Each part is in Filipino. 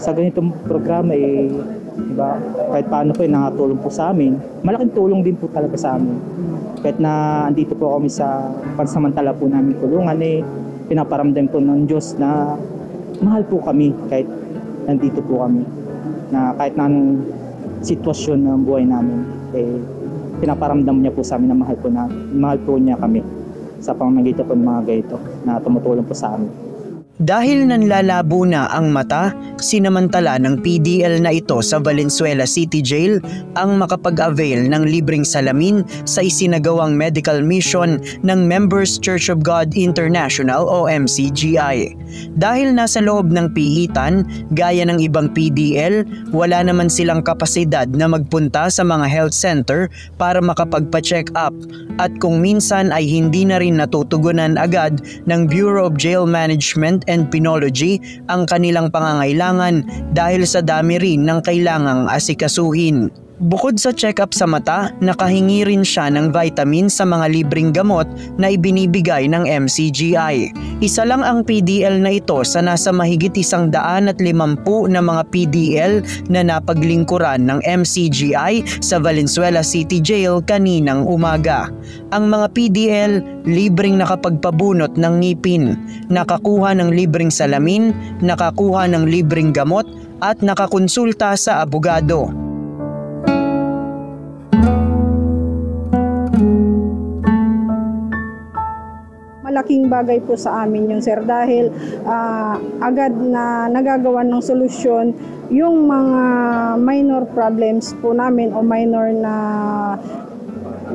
sa ganitong programa diba, kahit paano po nakatulong po sa amin. Malaking tulong din po talaga sa amin. Kahit na andito po kami sa pansamantala po namin kulungan, pinaparamdam po ng Diyos na mahal po kami kahit nandito po kami. Na kahit na anong sitwasyon ng buhay namin, pinaparamdam niya po sa amin na mahal po niya kami sa pamamagitan po ng mga ganito na tumutulong po sa amin. Dahil nanlalabo na ang mata, sinamantala ng PDL na ito sa Valenzuela City Jail ang makapag-avail ng libreng salamin sa isinagawang medical mission ng Members Church of God International o MCGI. Dahil nasa loob ng pihitan, gaya ng ibang PDL, wala naman silang kapasidad na magpunta sa mga health center para makapagpa-check up at kung minsan ay hindi na rin natutugunan agad ng Bureau of Jail Management and Penology ang kanilang pangangailangan dahil sa dami rin ng kailangang asikasuhin. Bukod sa check-up sa mata, nakahingi rin siya ng vitamin sa mga libreng gamot na ibinibigay ng MCGI. Isa lang ang PDL na ito sa nasa mahigit 150 na mga PDL na napaglingkuran ng MCGI sa Valenzuela City Jail kaninang umaga. Ang mga PDL libreng nakapagpabunot ng ngipin, nakakuha ng libreng salamin, nakakuha ng libreng gamot at nakakonsulta sa abogado. Malaking bagay po sa amin yung sir dahil agad na nagagawa ng solusyon yung mga minor problems po namin o minor na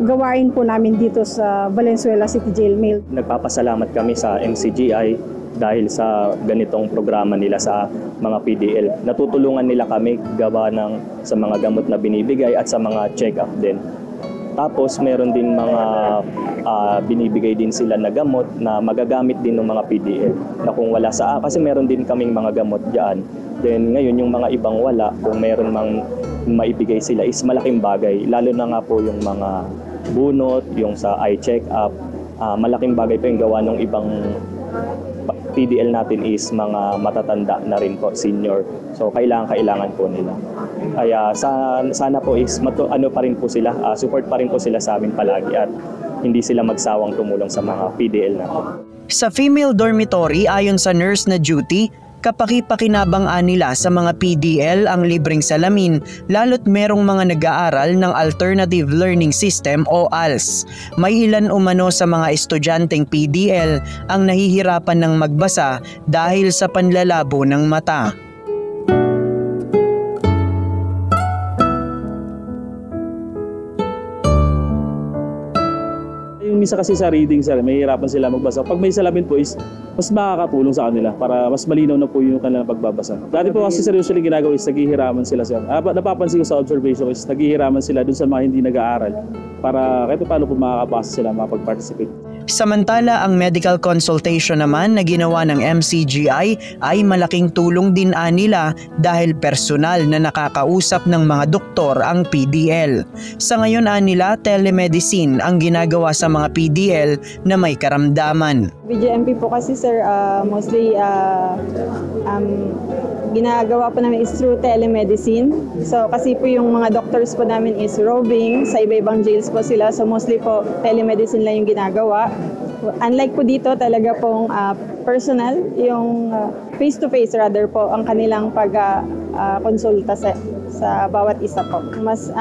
gawain po namin dito sa Valenzuela City Jail Mail. Nagpapasalamat kami sa MCGI dahil sa ganitong programa nila sa mga PDL. Natutulungan nila kami gawa sa mga gamot na binibigay at sa mga check-up din. Tapos meron din mga binibigay din sila na gamot na magagamit din ng mga PDL. Na kung wala kasi meron din kaming mga gamot diyan. Then ngayon yung mga ibang wala, kung meron mang maibigay sila is malaking bagay. Lalo na nga po yung mga bunot, yung sa eye check-up. Malaking bagay po yung gawa ng ibang PDL natin is mga matatanda na rin po, senior. So kailangan po nila. Kaya sana po is pa rin po sila, support pa rin po sila sa amin palagi at hindi sila magsawang tumulong sa mga PDL natin. Sa female dormitory, ayon sa nurse na duty, kapaki-pakinabang nila sa mga PDL ang libreng salamin lalo't merong mga nag-aaral ng Alternative Learning System o ALS. May ilan umano sa mga estudyanteng PDL ang nahihirapan ng magbasa dahil sa panlalabo ng mata. Minsan kasi sa reading sir, may hirapan sila magbasa. Pag may salamin po is mas makakatulong sa kanila para mas malinaw na po yung kanilang pagbabasa. Dati po kasi seriously ginagawa is naghihiraman sila sir. Napapansin ko sa observation is naghihiraman sila dun sa mga hindi nag-aaral para kahit paano po makakapasa sila makapag-participate. Samantala, ang medical consultation naman na ginawa ng MCGI ay malaking tulong din nila dahil personal na nakakausap ng mga doktor ang PDL. Sa ngayon nila, telemedicine ang ginagawa sa mga PDL na may karamdaman. VJMP po kasi sir, mostly ginagawa po namin is through telemedicine. So kasi po yung mga doctors po namin is roving, sa iba-ibang jails po sila. So mostly po telemedicine lang yung ginagawa. Unlike po dito talaga pong personal, yung face-to-face rather po ang kanilang pag-konsulta sa bawat isa po. Mas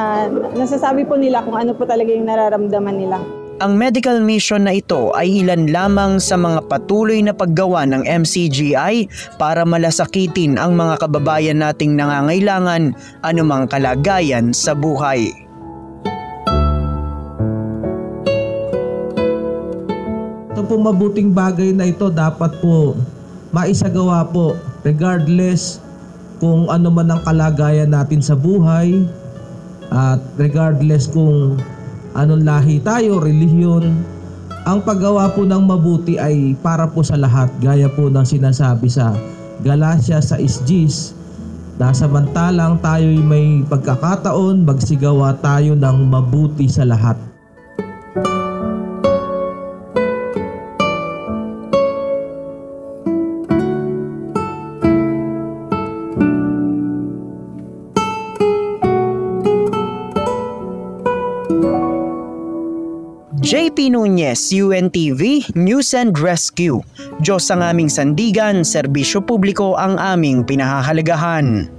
nasasabi po nila kung ano po talaga yung nararamdaman nila. Ang medical mission na ito ay ilan lamang sa mga patuloy na paggawa ng MCGI para malasakitin ang mga kababayan nating nangangailangan anumang kalagayan sa buhay. Ito po mabuting bagay na ito dapat po maisagawa po regardless kung ano man ang kalagayan natin sa buhay at regardless kung anong lahi tayo, relihiyon. Ang paggawa po ng mabuti ay para po sa lahat, gaya po ng sinasabi sa Galatia 6:10, na samantalang tayo'y may pagkakataon, magsigawa tayo ng mabuti sa lahat. JP Nunez, UNTV, News and Rescue. Diyos ang aming sandigan, serbisyo publiko ang aming pinahahalagahan.